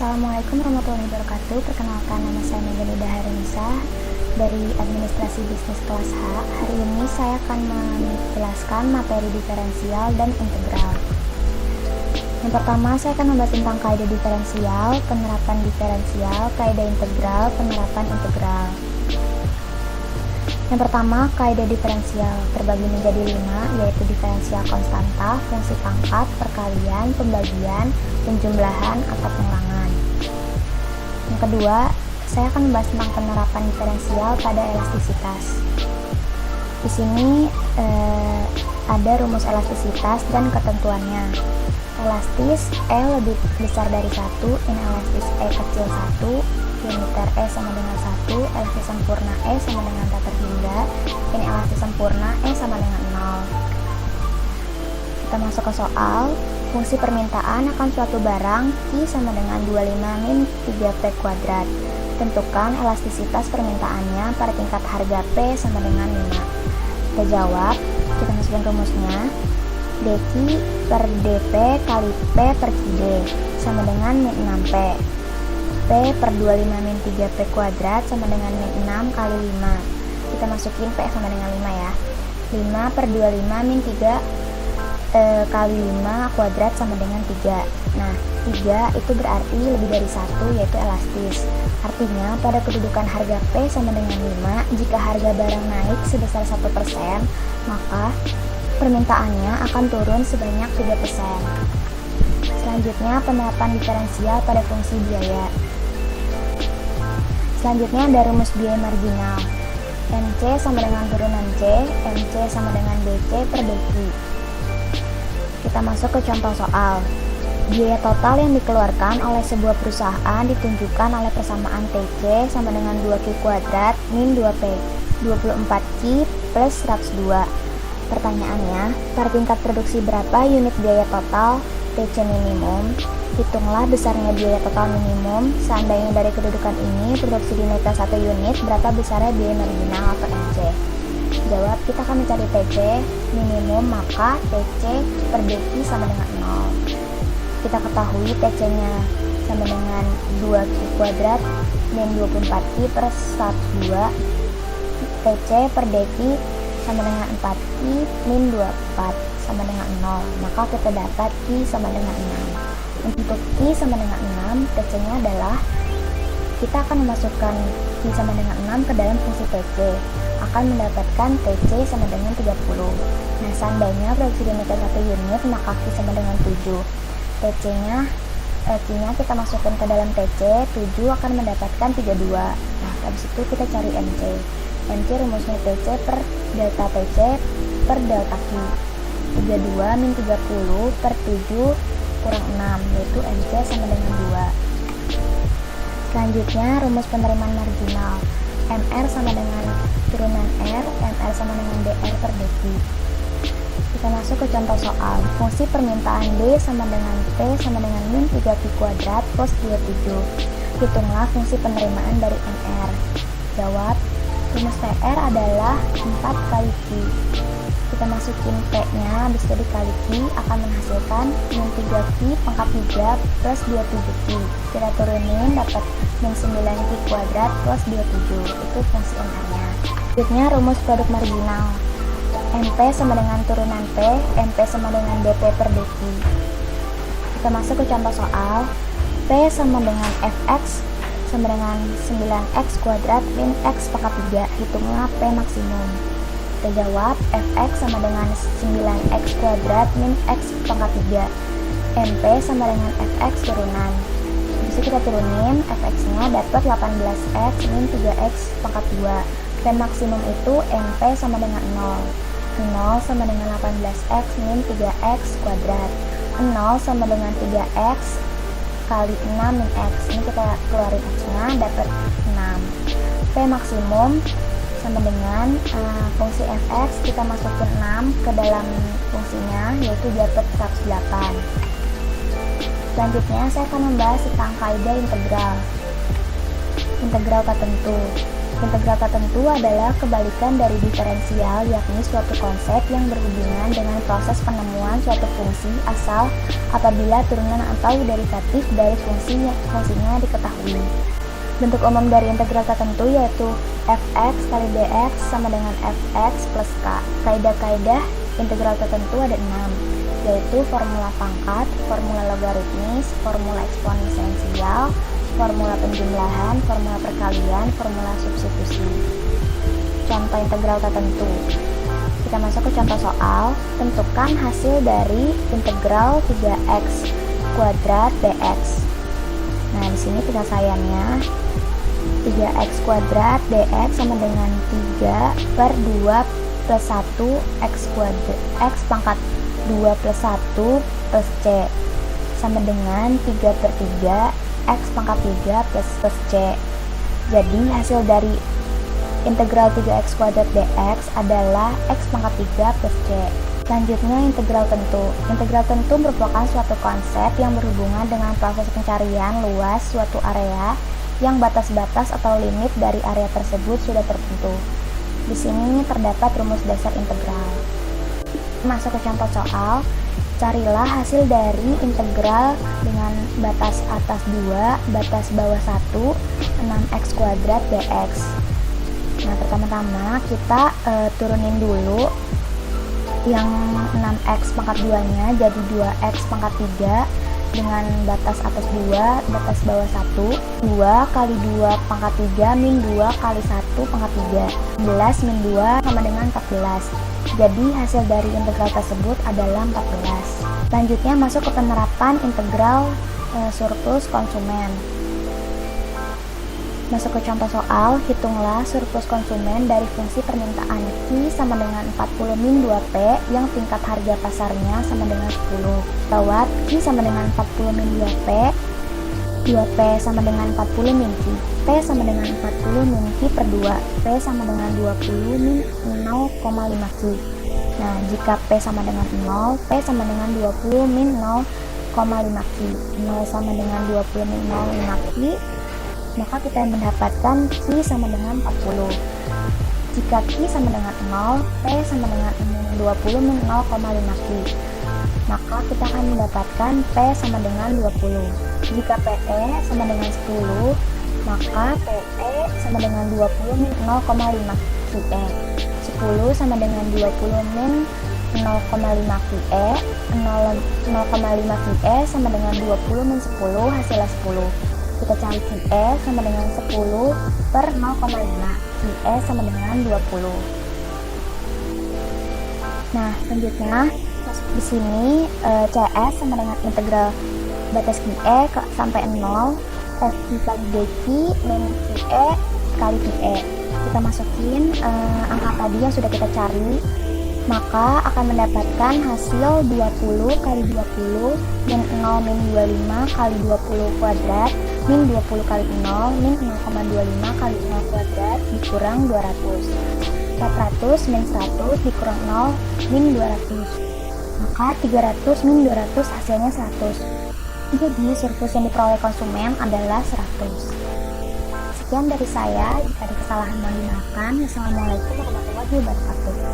Assalamualaikum warahmatullahi wabarakatuh. Perkenalkan, nama saya Megan Ida Harinisa dari Administrasi Bisnis kelas H. Hari ini saya akan menjelaskan materi diferensial dan integral. Yang pertama, saya akan membahas tentang kaidah diferensial, penerapan diferensial, kaidah integral, penerapan integral. Yang pertama, kaidah diferensial terbagi menjadi 5, yaitu diferensial konstanta, fungsi pangkat, perkalian, pembagian, penjumlahan, atau pengulangan. Yang kedua, saya akan membahas tentang penerapan diferensial pada elastisitas. Di sini ada rumus elastisitas dan ketentuannya. Elastis E lebih besar dari 1, inelastis E kecil 1, uniter E sama dengan 1, elastis sempurna E sama dengan tak terhingga, inelastis sempurna E sama dengan 0. Kita masuk ke soal. Fungsi permintaan akan suatu barang Q sama dengan 25 min 3P kuadrat. Tentukan elastisitas permintaannya pada tingkat harga P sama dengan 5. Kita jawab, kita masukkan rumusnya. dQ per dP kali P per QD sama dengan min 6P. P per 25 min 3P kuadrat sama dengan min 6 kali 5. Kita masukin P sama dengan 5 ya. 5 per 25 min 3 kali 5 kuadrat sama dengan 3. Nah, 3 itu berarti lebih dari 1, yaitu elastis. Artinya, pada kedudukan harga P sama dengan 5, jika harga barang naik sebesar 1%, maka permintaannya akan turun sebanyak 3%. Selanjutnya, penerapan diferensial pada fungsi biaya. Selanjutnya ada rumus biaya marginal. MC sama dengan turunan C, MC sama dengan DC per DQ. Kita masuk ke contoh soal. Biaya total yang dikeluarkan oleh sebuah perusahaan ditunjukkan oleh persamaan TC sama dengan 2Q kuadrat min 2P, 24Q plus 102. Pertanyaannya, pada tingkat produksi berapa unit biaya total TC minimum? Hitunglah besarnya biaya total minimum. Seandainya dari kedudukan ini produksi dinaikkan 1 unit, berapa besarnya biaya marginal atau MC? Jawab, kita akan mencari TC minimum, maka TC per DQ sama dengan 0. Kita ketahui TC nya sama dengan 2Q kuadrat min 24Q per 102. TC per DQ sama dengan 4Q min 24 sama dengan 0, maka kita dapat Q sama dengan 6. Untuk Q sama dengan 6, TC nya adalah, kita akan memasukkan Q sama dengan 6 ke dalam fungsi TC, akan mendapatkan TC sama dengan 30. Nah, seandainya produksi dinaikkan 1 unit, maka Q sama dengan 7. Q-nya kita masukkan ke dalam TC, 7 akan mendapatkan 32. Nah, habis itu kita cari MC. MC rumusnya TC per delta TC per delta Q. 32 min 30 per 7 kurang 6, yaitu MC sama dengan 2. Selanjutnya, rumus penerimaan marginal. MR sama dengan turunan R, MR sama dengan DR per DQ. Kita masuk ke contoh soal. Fungsi permintaan D sama dengan P sama dengan min 3Q kuadrat plus 27. Hitunglah fungsi penerimaan dari MR. Jawab, rumus PR adalah 4 kali Q. Kita masukin P-nya, habis itu dikali Q, akan menghasilkan min 3Q pangkat 3 plus 27Q. Kita turunin, dapat min 9Q kuadrat plus 27. Itu fungsi MR-nya. Selanjutnya, rumus produk marginal. MP sama dengan turunan P, MP sama dengan DP per DQ. Kita masuk ke contoh soal. P sama dengan Fx sama dengan 9X kuadrat min X pangkat 3. Hitunglah P maksimum. Kita jawab, Fx sama dengan 9X kuadrat min X pangkat 3. MP sama dengan Fx turunan. Bisa kita turunin, Fx-nya dapat 18X min 3X pangkat 2. Dan maksimum itu MP sama dengan 0. 0 sama dengan 18X min 3X kuadrat. 0 sama dengan 3X kali 6 min X. Ini kita keluarin X-nya, dapat 6. P maksimum sama dengan fungsi Fx, kita masukin 6 ke dalam fungsinya, yaitu dapat 108. Selanjutnya, saya akan membahas tentang kaidah integral. Integral tak tentu. Integral tertentu adalah kebalikan dari diferensial, yakni suatu konsep yang berhubungan dengan proses penemuan suatu fungsi asal apabila turunan atau derivatif dari fungsinya diketahui. Bentuk umum dari integral tertentu yaitu fx kali dx sama dengan fx plus k. Kaidah-kaidah integral tertentu ada 6, yaitu formula pangkat, formula logaritmis, formula eksponensial, formula penjumlahan, formula perkalian, formula substitusi. Contoh integral tertentu. Kita masuk ke contoh soal. Tentukan hasil dari integral 3x kuadrat dx. Nah, di sini penyelesaiannya 3x kuadrat dx sama dengan 3 per 2 plus 1 x kuadrat x pangkat 2 plus 1 plus c sama dengan 3 per 3 x pangkat 3 plus c. Jadi hasil dari integral 3x kuadrat dx adalah x pangkat 3 plus c. Selanjutnya integral tentu. Integral tentu merupakan suatu konsep yang berhubungan dengan proses pencarian luas suatu area yang batas-batas atau limit dari area tersebut sudah tertentu. Di sini terdapat rumus dasar integral. Masuk ke contoh soal. Carilah hasil dari integral dengan batas atas 2, batas bawah 1, 6x kuadrat dx. Nah, pertama-tama kita turunin dulu yang 6x pangkat 2-nya jadi 2x pangkat 3 dengan batas atas 2, batas bawah 1, 2 kali 2 pangkat 3 min 2 kali 1 pangkat 3. 11 min 2 sama dengan 14. Jadi hasil dari integral tersebut adalah 14. Selanjutnya masuk ke penerapan integral surplus konsumen. Masuk ke contoh soal, hitunglah surplus konsumen dari fungsi permintaan Q sama dengan 40 min 2P yang tingkat harga pasarnya sama dengan 10. Lewat Q sama dengan 40 min 2P, 2P sama dengan 40 min Q, P sama dengan 40 min Q per 2, P sama dengan 20 min 0,5 Q. Nah, jika P sama dengan 0, P sama dengan 20 min 0,5 Q, 0 sama dengan 20 min 0,5 Q, maka kita mendapatkan Q sama dengan 40. Jika Q sama dengan 0, P sama dengan 20 min 0,5 Q, maka kita akan mendapatkan P sama dengan 20. Jika PE sama dengan 10, maka PE sama dengan 20 min 0,5 QE. 10 sama dengan 20 min 0,5 QE, 0,5 QE sama dengan 20 min 10, hasilnya 10. Kita cari QE sama dengan 10 per 0,5, QE sama dengan 20. Nah, selanjutnya di sini CS sama dengan integral batas QE sampai 0, FQ kali DQ min QE kali QE. Kita masukin angka tadi yang sudah kita cari, maka akan mendapatkan hasil 20 kali 20 min 0 min 25 kali 20 kuadrat min 20 kali 0 min 0,25 kali 0 kuadrat dikurang 200. 400 min 100 dikurang 0 min 200. Maka 300 min 200 hasilnya 100. Jadi surplus yang diperoleh konsumen adalah 100. Sekian dari saya. Jika ada kesalahan mohon dimaafkan. Wassalamualaikum warahmatullahi wabarakatuh.